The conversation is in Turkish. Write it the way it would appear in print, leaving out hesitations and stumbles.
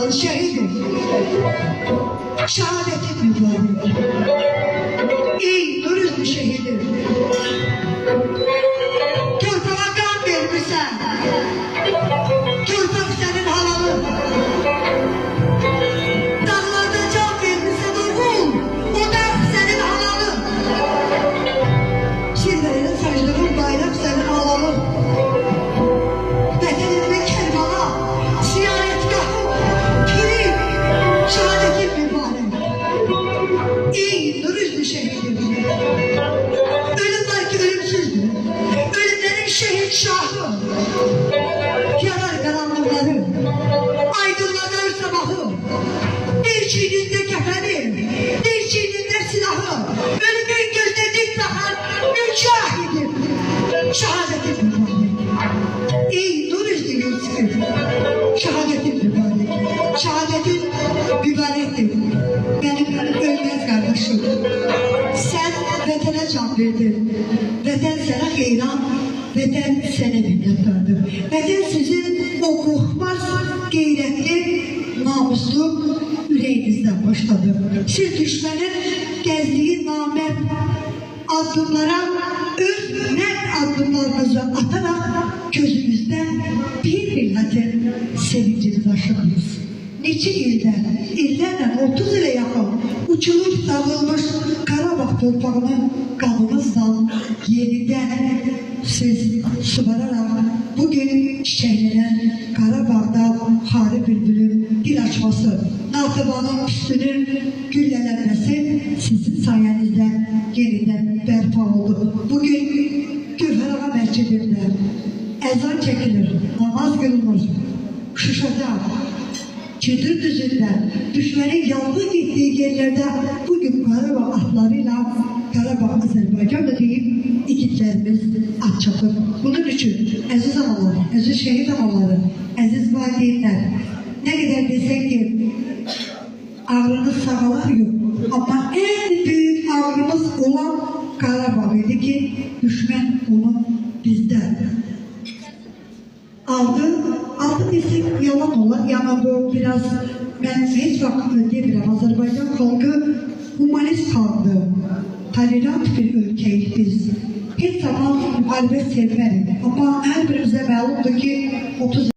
Allah'ın şehidi. Şehadetin mübarek. Ey nur yüzlü şehidi. Torpağa kan vermişsen. Torpak senin halalın. Dağlarda can vermişsen oğul. O da senin halalın. Şirverine saçtığın bayrak senin halalın. Bedeninde Kerbala, ziyaretgahı, piri, şehadetin mübarek. Ey nur yüzlü şehidim. Ölüm var ki ölümsüzdür. Ölümlerin şehit şahı. Yarar karanlıkları, aydınlanır sabahı. Bir çiğninde kefeni, bir çiğninde silahı. Ölümün gözüne dik bakan mücahidim. Şehadetin mübarek. Ey nur yüzlü Yusuf, şehadetin mübarek. Şehadetin mübarektir. Benim ölmez kardeşim. Sen vatana can verdin. Vatan sana heyran, vatan sana minnettardır. Vatan sizin o korkmaz, gayretli, namuslu yüreğinizden başladı. Siz düşmanın gezdiği namert adımlara öz net adımlarınızı atarak gözünüzden bir milletin sevincini taşıdınız. Neçə illərlə 30 ilə yaxın uçulub dağılmış Qarabağ torpağını qanınızla yenidən siz suvararaq bugün çiçəklənən Qarabağda xarı bülbülün dil açması, Natıvanın üstünün güllələnməsi sizin sayenizdə yenidən bərpa oldu. Bugün Gövhərağa məscidində əzan çəkilir, namaz qılınır, Şuşada, Çedir düzünde, düşmenin yalnız gittiği yerlerde bugün Karabağ atlarıyla Karabağ Azerbaycan'da deyip ikizlerimiz at çapır. Bunun için aziz analar, aziz şehit anaları, aziz valideynler, ne kadar desek ki ağrınız sağalar yok. Ama en büyük ağrımız olan Karabağ'ydı ki düşman onu bizden aldı desek yalan olur. Yani bu biraz, ben hiç vakit demirəm, Azerbaycan halkı humanist halkı, tolerant bir ülkeyiz biz. Hiç zaman müharibə sevmərik. Ama her birimize məlumdur ki 30